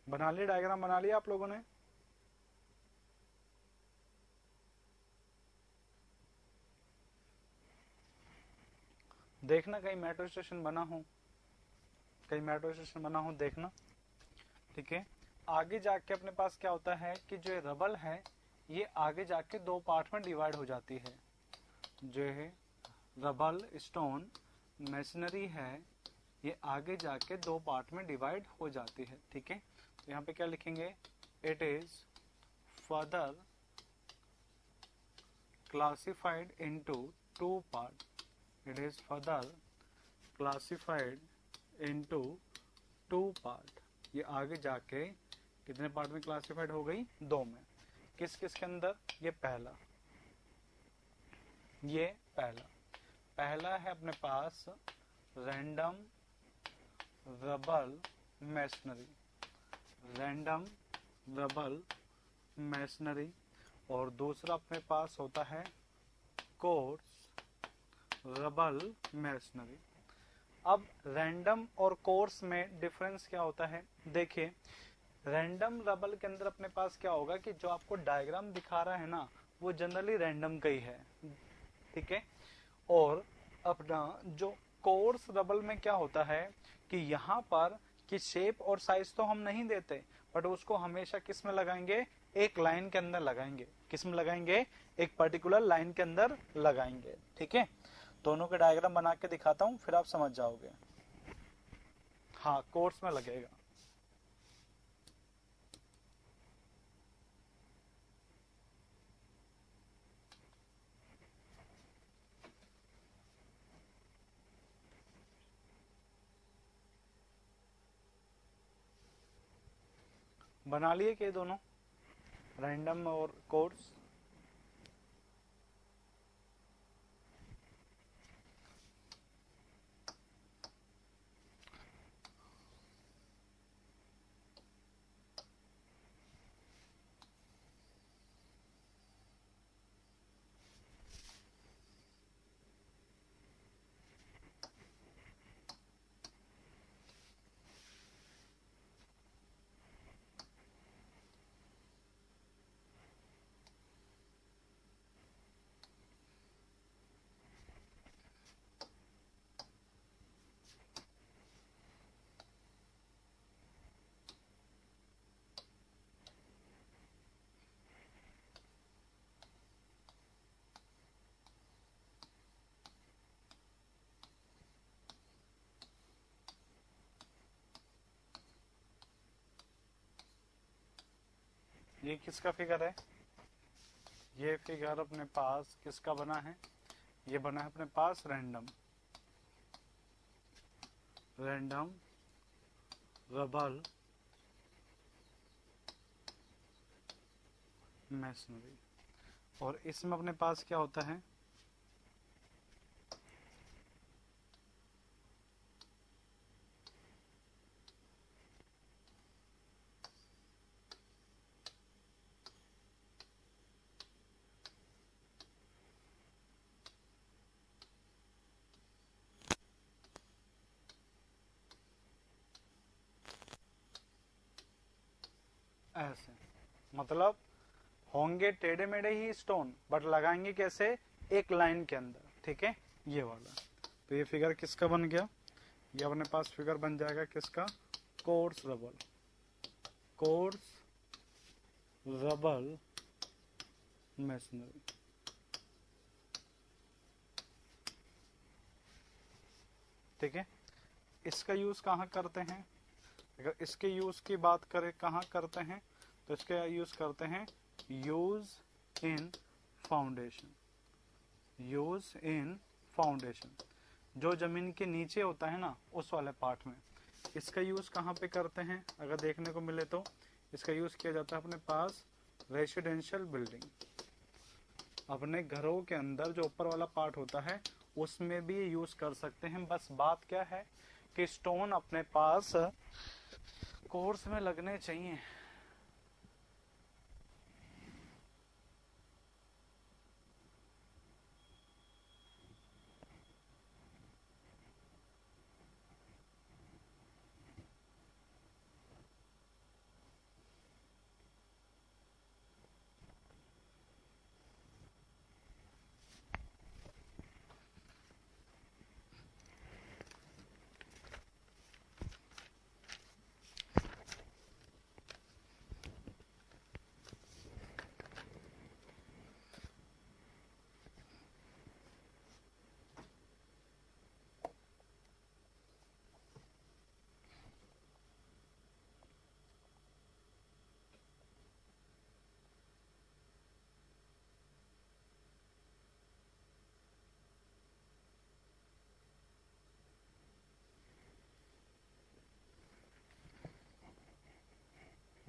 बना लिया, डायग्राम बना लिया आप लोगों ने? देखना कहीं मेट्रो स्टेशन बना हो, कहीं मेट्रो स्टेशन बना हो देखना। ठीक है, आगे जाके अपने पास क्या होता है कि जो रबल है ये आगे जाके दो पार्ट में डिवाइड हो जाती है। जो है रबल स्टोन मशीनरी है ये आगे जाके दो पार्ट में डिवाइड हो जाती है। ठीक है, तो यहाँ पे क्या लिखेंगे, it is further classified into two part, it is further classified into two part. ये आगे जाके कितने पार्ट में क्लासिफाइड हो गई, दो में। किस किस के अंदर, ये पहला, ये पहला पहला है अपने पास random rubble masonry, random rubble masonry. और दूसरा अपने पास होता है कोर्स रबल मैशनरी। अब रैंडम और कोर्स में डिफरेंस क्या होता है, देखिए रैंडम रबल के अंदर अपने पास क्या होगा कि जो आपको डायग्राम दिखा रहा है ना वो जनरली रैंडम का ही है। ठीक है, और अपना जो कोर्स रबल में क्या होता है कि यहाँ पर कि शेप और साइज तो हम नहीं देते, बट उसको हमेशा किस में लगाएंगे, एक लाइन के अंदर लगाएंगे। किस में लगाएंगे, एक पर्टिकुलर लाइन के अंदर लगाएंगे। ठीक है, दोनों के डायग्राम बना के दिखाता हूं फिर आप समझ जाओगे। हाँ, कोर्स में लगेगा। बना लिए के दोनों, रैंडम और कोर्स? ये किसका फिगर है, ये फिगर अपने पास किसका बना है, ये बना है अपने पास रैंडम, रैंडम रबल मैशनरी। और इसमें अपने पास क्या होता है, ऐसे, मतलब होंगे टेढ़े मेढ़े ही स्टोन बट लगाएंगे कैसे, एक लाइन के अंदर। ठीक है, ये वाला। तो ये फिगर किसका बन गया, ये अपने पास फिगर बन जाएगा किसका, course rubble, course rubble masonry. ठीक है, इसका यूज कहाँ करते हैं, अगर इसके यूज की बात करें कहाँ करते हैं, तो इसका यूज करते हैं use in foundation, use in foundation. जो जमीन के नीचे होता है ना उस वाले पार्ट में इसका यूज कहाँ पे करते हैं, अगर देखने को मिले तो इसका यूज किया जाता है अपने पास रेसिडेंशियल बिल्डिंग, अपने घरों के अंदर जो ऊपर वाला पार्ट होता है उसमें भी यूज कर सकते हैं। बस बात क्या है कि स्टोन अपने पास कोर्स में लगने चाहिए।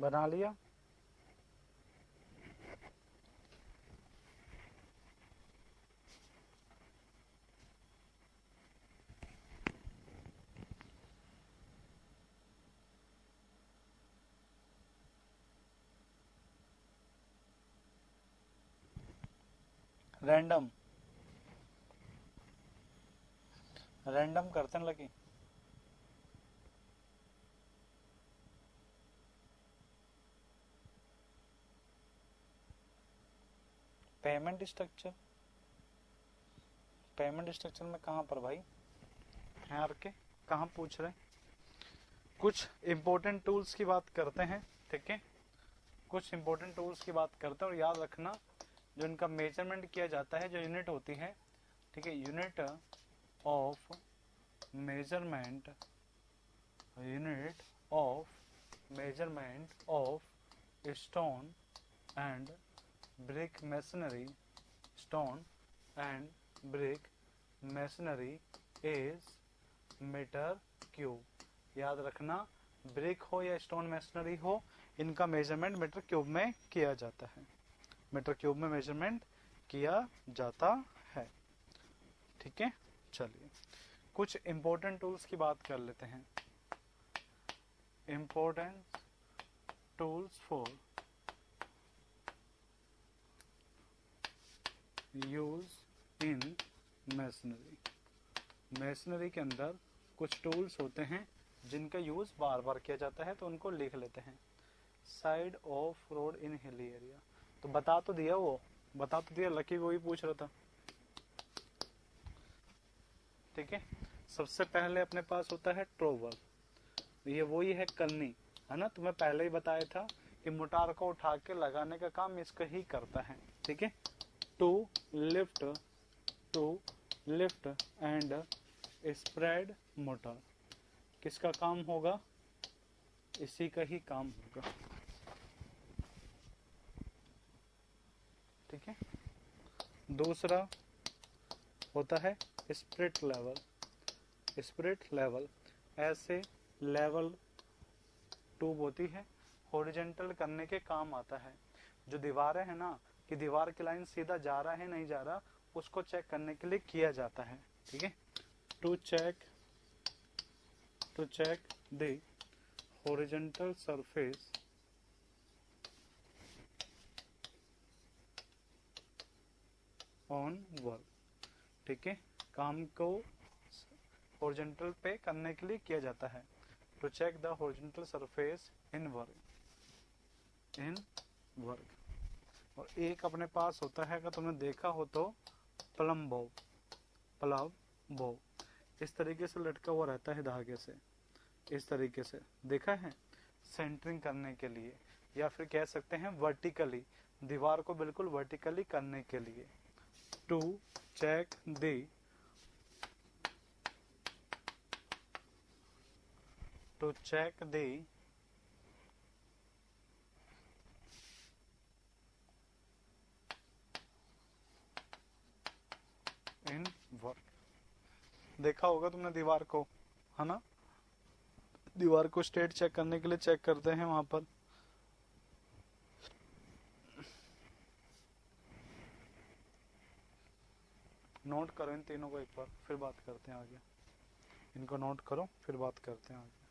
बना लिया। रैंडम रैंडम करते हैं लगी। पेमेंट स्ट्रक्चर में कहाँ पर भाई यार के कहाँ पूछ रहे हैं? कुछ इंपॉर्टेंट टूल्स की बात करते हैं, ठीक है। कुछ इंपॉर्टेंट टूल्स की बात करते हैं और याद रखना जो इनका मेजरमेंट किया जाता है, जो यूनिट होती है, ठीक है, unit of measurement of stone and brick masonry is metre cube. याद रखना, ब्रिक हो या स्टोन मशीनरी हो, इनका मेजरमेंट मीटर क्यूब में किया जाता है, मीटर क्यूब में मेजरमेंट किया जाता है, ठीक है। चलिए कुछ इंपॉर्टेंट टूल्स की बात कर लेते हैं। Important tools for use in machinery के अंदर कुछ टूल्स होते हैं जिनका यूज बार बार किया जाता है, तो उनको लिख लेते हैं। Side of road in hilly area, तो बता तो दिया लकी, वही पूछ रहा था, ठीक है। सबसे पहले अपने पास होता है ट्रोवर, ये वही है कलनी, है ना। तुम्हें पहले ही बताया था कि मोटार को उठा के लगाने का काम इसका ही करता है, ठीक है। To lift and spread mortar, किसका काम होगा? इसी का ही काम होगा, ठीक है। दूसरा होता है स्पिरिट लेवल, ऐसे लेवल ट्यूब होती है, हॉरिजॉन्टल करने के काम आता है। जो दीवारें है ना, कि दीवार की लाइन सीधा जा रहा है नहीं जा रहा, उसको चेक करने के लिए किया जाता है, ठीक है। To check the horizontal surface on work, ठीक है। काम को हॉरिजॉन्टल पे करने के लिए किया जाता है। To check the horizontal surface in work. और एक अपने पास होता है, अगर तुमने देखा हो तो प्लम बो, इस तरीके से लटका हुआ रहता है धागे से, इस तरीके से, देखा है, सेंटरिंग करने के लिए, या फिर कह सकते हैं वर्टिकली, दीवार को बिल्कुल वर्टिकली करने के लिए। To check the in work. देखा होगा तुमने दीवार को, है ना, दीवार को स्ट्रेट चेक करने के लिए चेक करते हैं वहां पर। नोट करो इन तीनों को एक बार, फिर बात करते हैं आगे। इनको नोट करो, फिर बात करते हैं आगे।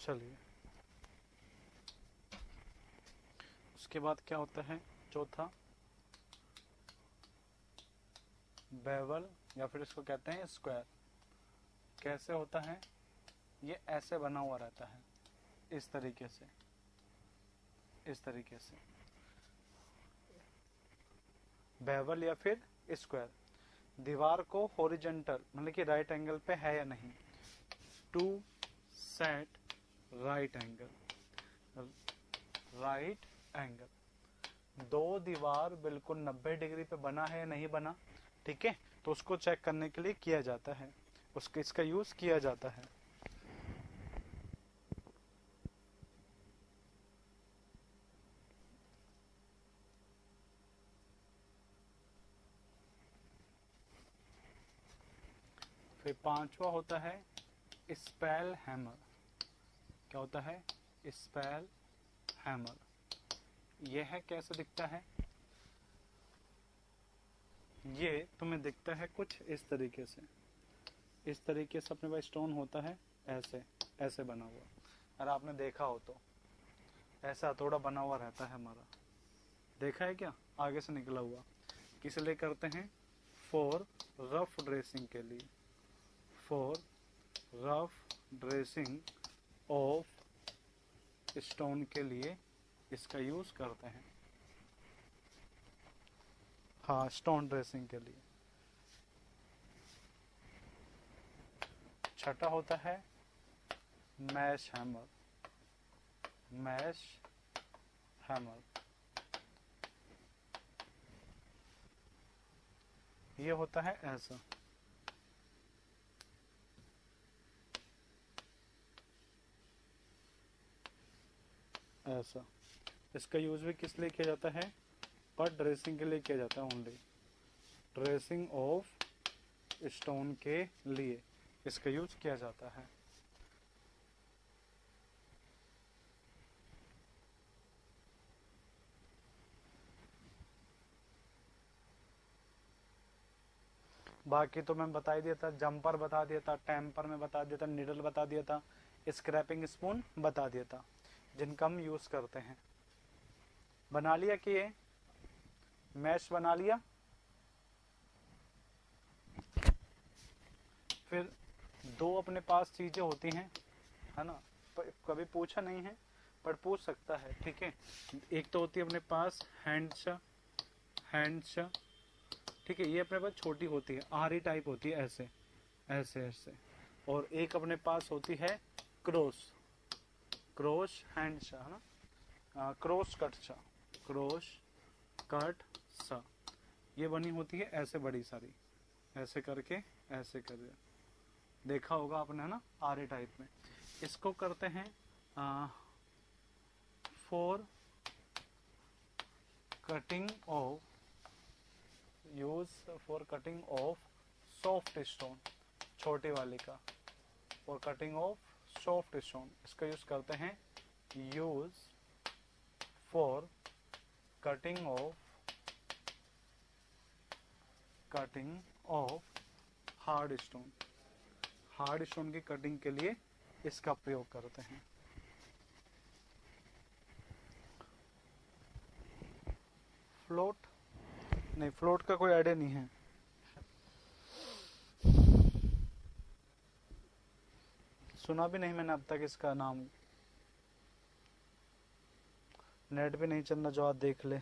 चलिए, उसके बाद क्या होता है चौथा, बेवल या फिर इसको कहते हैं स्क्वायर। कैसे होता है, ये ऐसे बना हुआ रहता है, इस तरीके से, इस तरीके से बेवल या फिर स्क्वायर। दीवार को हॉरिजॉन्टल मतलब कि राइट एंगल पे है या नहीं, to set right angle, right angle, दो दीवार बिल्कुल 90 डिग्री पे बना है या नहीं बना, ठीक है, तो उसको चेक करने के लिए किया जाता है, उसके इसका यूज किया जाता है। फिर पांचवा होता है स्पेल हैमर। क्या होता है, स्पेल हैमर। यह कैसे दिखता है, ये तुम्हें दिखता है कुछ इस तरीके से, इस तरीके से अपने पास स्टोन होता है, ऐसे ऐसे बना हुआ, अगर आपने देखा हो तो ऐसा थोड़ा बना हुआ रहता है हमारा, देखा है क्या, आगे से निकला हुआ। किस लिए करते हैं, फॉर रफ ड्रेसिंग के लिए, for rough dressing of stone के लिए इसका यूज करते हैं। हाँ, स्टोन ड्रेसिंग के लिए। छठा होता है मैश हैमर, मैश हैमर। ये होता है ऐसा, ऐसा। इसका यूज भी किस लिए किया जाता है, पर ड्रेसिंग के लिए किया जाता है, ओनली ड्रेसिंग ऑफ स्टोन के लिए इसका यूज किया जाता है। बाकी तो मैं बता ही दिया था, जंपर बता दिया था, टेम्पर में बता दिया था, निडल बता दिया था, स्क्रैपिंग स्पून बता दिया था, जिनका हम यूज करते हैं। बना लिया कि ये मैश बना लिया। फिर दो अपने पास चीजें होती हैं, है ना, कभी पूछा नहीं है पर पूछ सकता है, ठीक है। एक तो होती है अपने पास हैंड्स, हैंड्स, ठीक है, ये अपने पास छोटी होती है, आरी टाइप होती है, ऐसे ऐसे ऐसे। और एक अपने पास होती है क्रॉस, क्रॉस हैंड्स, है ना, क्रॉस कट सा, क्रॉस कट सा, ये बनी होती है ऐसे बड़ी सारी, ऐसे करके, ऐसे कर, देखा होगा आपने, है ना, आरे टाइप में। इसको करते हैं for cutting of, use for cutting of soft stone, छोटी वाली का, for cutting of soft stone इसका यूज करते हैं, use for cutting of hard stone, hard stone की कटिंग के लिए इसका प्रयोग करते हैं। फ्लोट नहीं, फ्लोट का कोई आइडिया नहीं है, सुना भी नहीं मैंने अब तक इसका नाम, नेट भी नहीं चलना जो आप देख ले।